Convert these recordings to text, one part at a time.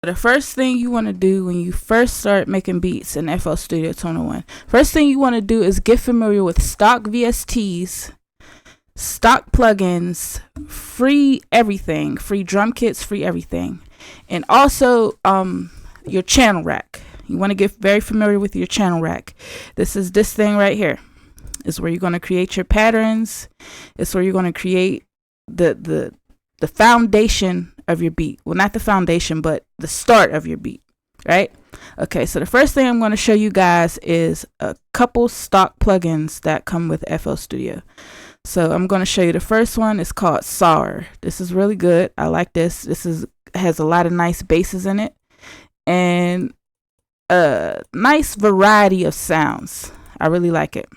The first thing you want to do when you first start making beats in FL Studio 201, first thing you want to do is get familiar with stock VSTs, stock plugins, free everything, free drum kits, free everything, and also your channel rack. You want to get very familiar with your channel rack. This is this thing right here. Is where you're going to create your patterns. It's where you're going to create the foundation of your beat. Well, not the foundation, but the start of your beat, right? Okay, so the first thing I'm going to show you guys is a couple stock plugins that come with FL Studio. So I'm going to show you the first one. It's called SAR. This is really good. I like this. Has a lot of nice basses in it and a nice variety of sounds. I really like it.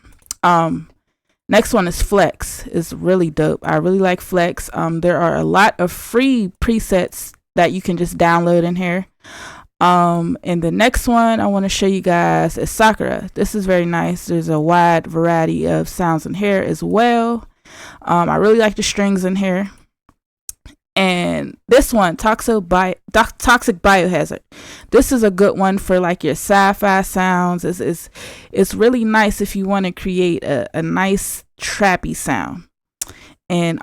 Next one is Flex. It's really dope. I really like Flex. There are a lot of free presets that you can just download in here. And the next one I want to show you guys is Sakura. This is very nice. There's a wide variety of sounds in here as well. I really like the strings in here. And this one, Toxic Biohazard. This is a good one for like your sci-fi sounds. It's really nice if you want to create a nice trappy sound. And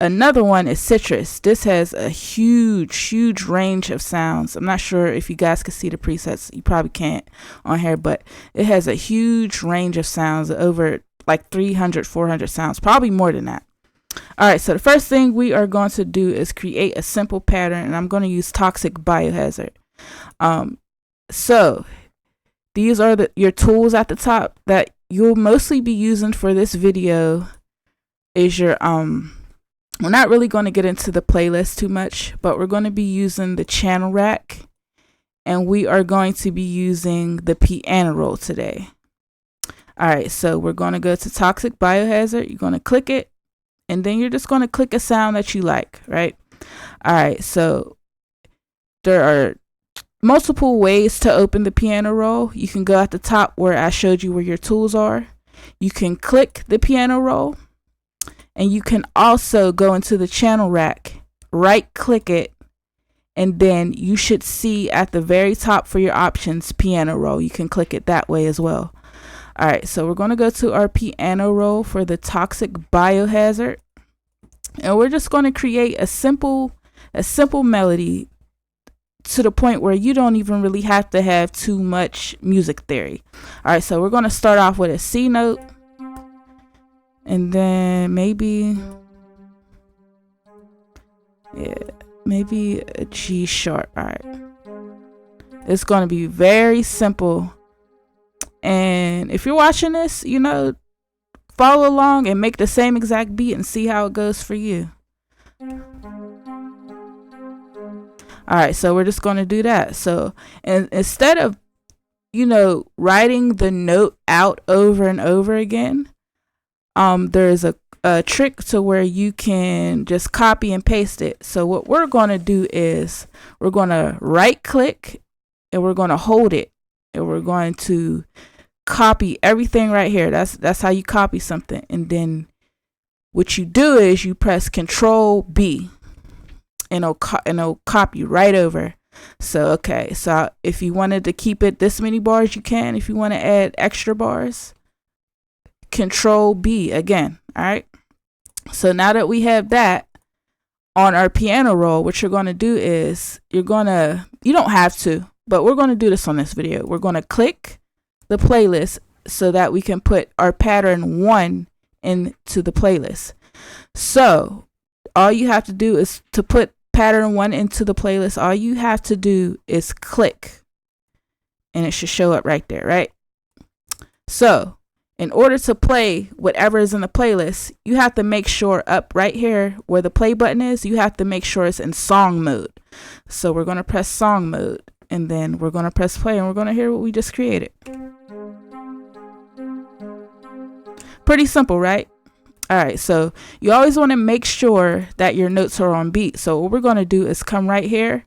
another one is Citrus. This has a huge range of sounds. I'm not sure if you guys can see the presets. You probably can't on here, but it has a huge range of sounds, over like 300, 400 sounds, probably more than that. All right, so the first thing we are going to do is create a simple pattern, and I'm going to use Toxic Biohazard. So these are your tools at the top that you'll mostly be using for this video. Is your we're not really going to get into the playlist too much, but we're going to be using the channel rack, and we are going to be using the piano roll today. All right, so we're going to go to Toxic Biohazard. You're going to click it. And then you're just going to click a sound that you like, right? All right, so there are multiple ways to open the piano roll. You can go at the top where I showed you where your tools are. You can click the piano roll. And you can also go into the channel rack, right click it, and then you should see at the very top for your options, piano roll. You can click it that way as well. All right, so we're going to go to our piano roll for the Toxic Biohazard, and we're just going to create a simple melody to the point where you don't even really have to have too much music theory. All right, so we're going to start off with a C note, and then maybe a G sharp. All right, it's going to be very simple. And if you're watching this, follow along and make the same exact beat and see how it goes for you. All right, so we're just going to do that. So, and instead of, writing the note out over and over again, there's a trick to where you can just copy and paste it. So what we're going to do is we're going to right click and we're going to hold it, and we're going to copy everything right here. That's how you copy something. And then what you do is you press Control B, and it'll copy right over. So okay, so if you wanted to keep it this many bars, you can. If you want to add extra bars, Control B again. All right, so now that we have that on our piano roll, what you're going to do is you don't have to, but we're going to do this on this video. We're going to click the playlist so that we can put our pattern 1 into the playlist. So all you have to do is to put pattern 1 into the playlist. All you have to do is click, and it should show up right there, right? So in order to play whatever is in the playlist, you have to make sure up right here where the play button is, you have to make sure it's in song mode. So we're going to press song mode, and then we're going to press play, and we're going to hear what we just created. Pretty simple, right? All right, so you always want to make sure that your notes are on beat. So what we're going to do is come right here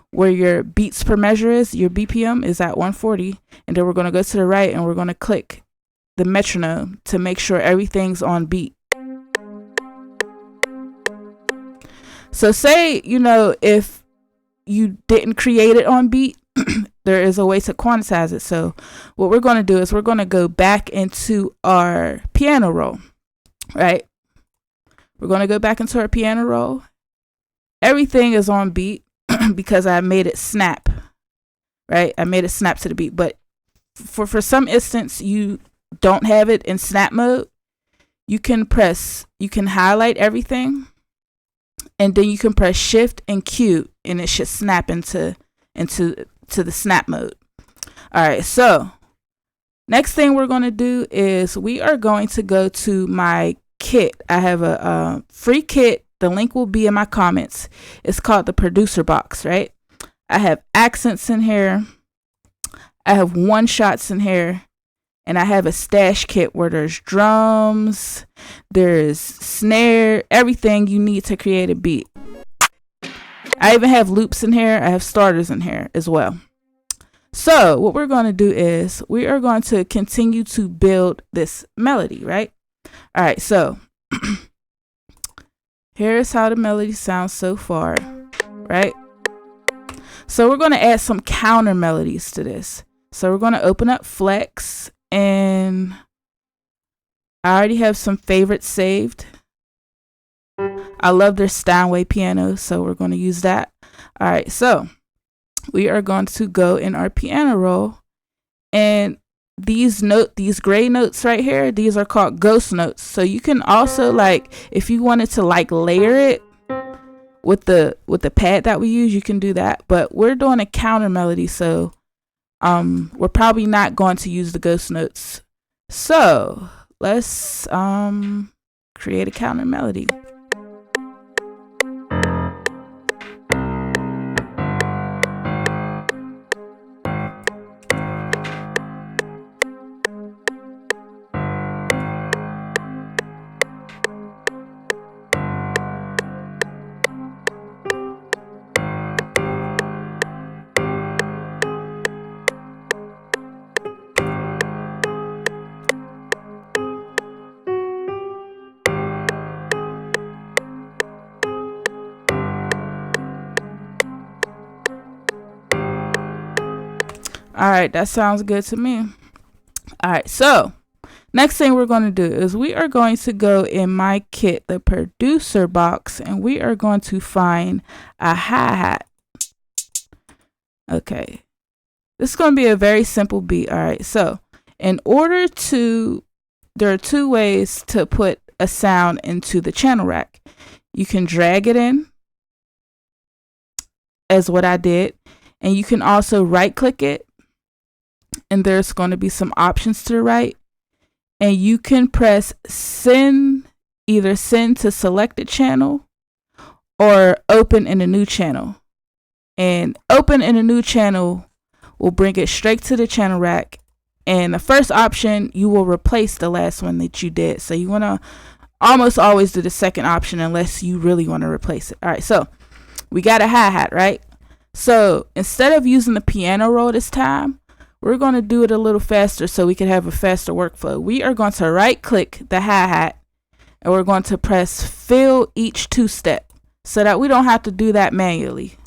where your beats per measure is, your BPM is at 140, and then we're going to go to the right and we're going to click the metronome to make sure everything's on beat. So say, if you didn't create it on beat, there is a way to quantize it. So what we're going to do is we're going to go back into our piano roll, right? We're going to go back into our piano roll. Everything is on beat because I made it snap, right? I made it snap to the beat. But for some instance, you don't have it in snap mode. You can highlight everything, and then you can press Shift and Q, and it should snap into the snap mode. All right, so next thing we're going to do is we are going to go to my kit. I have a free kit. The link will be in my comments. It's called the producer box, right? I have accents in here. I have one shots in here. And I have a stash kit where there's drums, there's snare, everything you need to create a beat. I even have loops in here. I have starters in here as well. So what we're going to do is we are going to continue to build this melody, right? All right, so here's how the melody sounds so far, right? So we're going to add some counter melodies to this. So we're going to open up Flex, and I already have some favorites saved. I love their Steinway piano, so we're going to use that. All right, so we are going to go in our piano roll, and these gray notes right here, these are called ghost notes. So you can also, like, if you wanted to like layer it with the pad that we use, you can do that. But we're doing a counter melody, so we're probably not going to use the ghost notes. So let's create a counter melody. All right, that sounds good to me. All right, so next thing we're going to do is we are going to go in my kit, the producer box, and we are going to find a hi-hat. Okay, this is going to be a very simple beat. All right, so there are two ways to put a sound into the channel rack. You can drag it in, as what I did, and you can also right click it, and there's going to be some options to the right, and you can press either send to selected channel or open in a new channel. And open in a new channel will bring it straight to the channel rack, and the first option, you will replace the last one that you did. So you want to almost always do the second option unless you really want to replace it. All right, so we got a hi-hat, right? So instead of using the piano roll this time, we're going to do it a little faster so we can have a faster workflow. We are going to right click the hi-hat, and we're going to press fill each two-step so that we don't have to do that manually.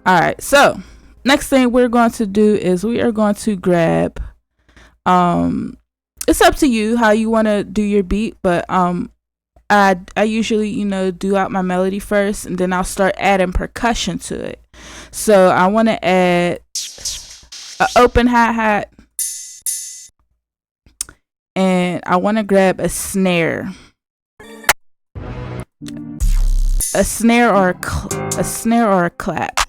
All right, so next thing we're going to do is we are going to grab, it's up to you how you want to do your beat, but I usually, do out my melody first, and then I'll start adding percussion to it. So I want to add an open hi-hat, and I want to grab a snare. A snare or a clap.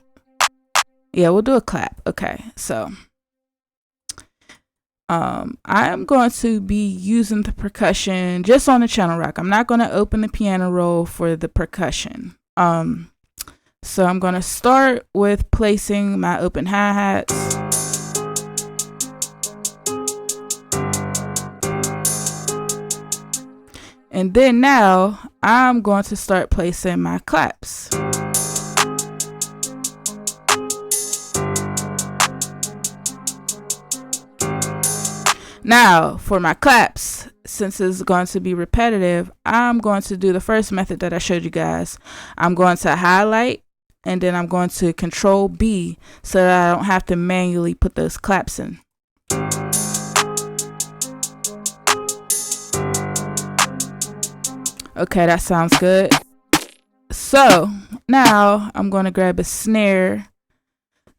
Yeah, we'll do a clap. Okay, so I am going to be using the percussion just on the channel rack. I'm not going to open the piano roll for the percussion. So I'm going to start with placing my open hi-hats. And then now I'm going to start placing my claps. Now for my claps, since it's going to be repetitive, I'm going to do the first method that I showed you guys. I'm going to highlight, and then I'm going to Control B so that I don't have to manually put those claps in. Okay, that sounds good. So now I'm going to grab a snare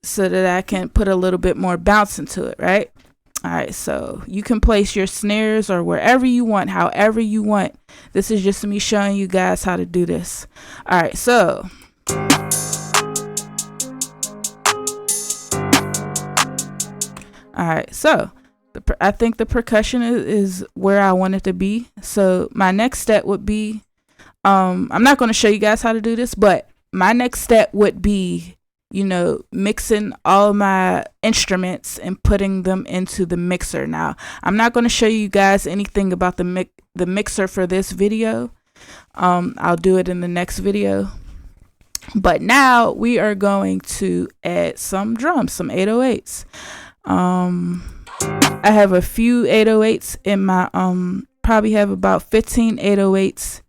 so that I can put a little bit more bounce into it, right? All right, so you can place your snares or wherever you want, however you want. This is just me showing you guys how to do this. All right, so I think the percussion is where I want it to be. So my next step would be, I'm not going to show you guys how to do this, but my next step would be, mixing all my instruments and putting them into the mixer. Now, I'm not going to show you guys anything about the mixer for this video. I'll do it in the next video. But now we are going to add some drums, some 808s. I have a few 808s in my probably have about 15 808s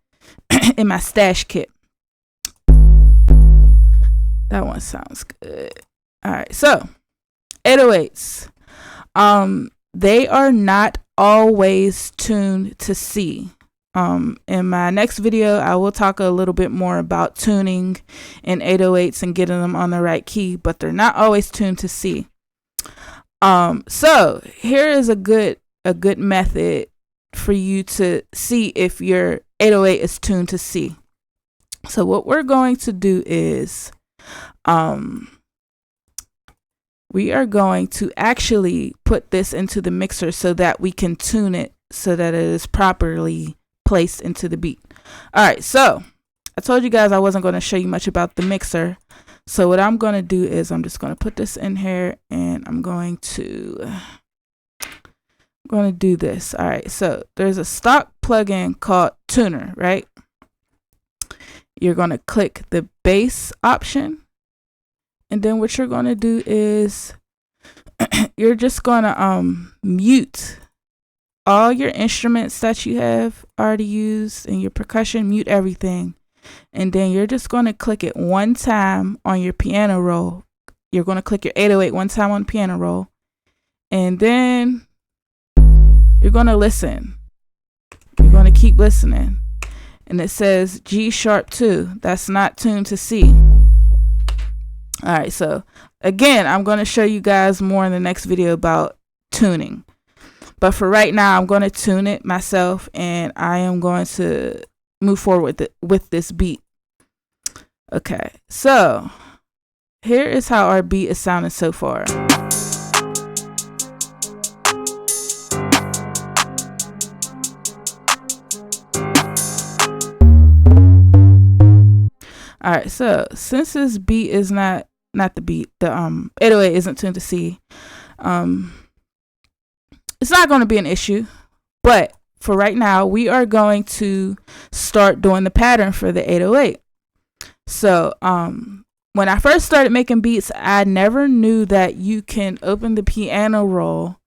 in my stash kit. That one sounds good. All right, so 808s. They are not always tuned to C. In my next video, I will talk a little bit more about tuning in 808s and getting them on the right key, but they're not always tuned to C. So here is a good method for you to see if your 808 is tuned to C. So what we're going to do is, we are going to actually put this into the mixer so that we can tune it so that it is properly placed into the beat. All right, so I told you guys I wasn't going to show you much about the mixer. So what I'm going to do is I'm just going to put this in here, and I'm going to do this. All right, so there's a stock plugin called Tuner, right? You're going to click the bass option, and then what you're going to do is you're just going to mute all your instruments that you have already used and your percussion, mute everything. And then you're just going to click it one time on your piano roll. You're going to click your 808 one time on the piano roll. And then you're going to listen. You're going to keep listening. And it says G sharp 2. That's not tuned to C. All right, so again, I'm going to show you guys more in the next video about tuning. But for right now, I'm going to tune it myself, and I am going to move forward with this beat. Okay, so here is how our beat is sounding so far. All right, so since this beat is not the beat, the 808 isn't tuned to C, it's not going to be an issue. But for right now, we are going to start doing the pattern for the 808. So when I first started making beats, I never knew that you can open the piano roll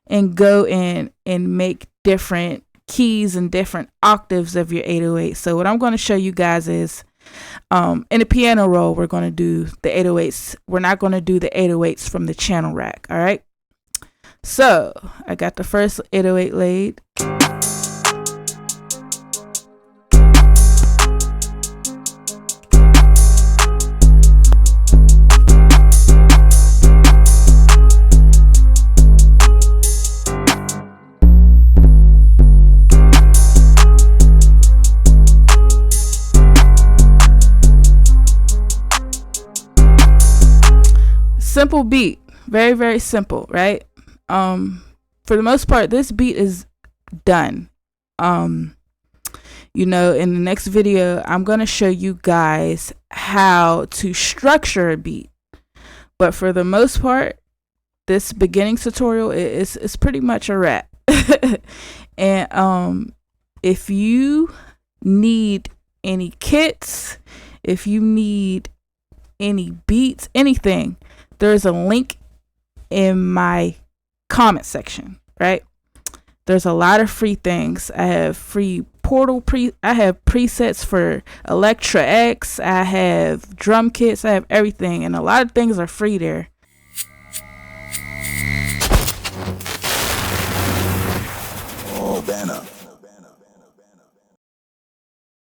and go in and make different keys and different octaves of your 808. So what I'm going to show you guys is, in the piano roll, we're going to do the 808s. We're not going to do the 808s from the channel rack. All right. So I got the first 808 laid. Simple beat, very, very simple, right? For the most part, this beat is done. In the next video, I'm going to show you guys how to structure a beat. But for the most part, this beginning tutorial is pretty much a wrap. And if you need any kits, if you need any beats, anything, there's a link in my comment section, right? There's a lot of free things. I have free I have presets for Electra X. I have drum kits. I have everything, and a lot of things are free there. Cobannah.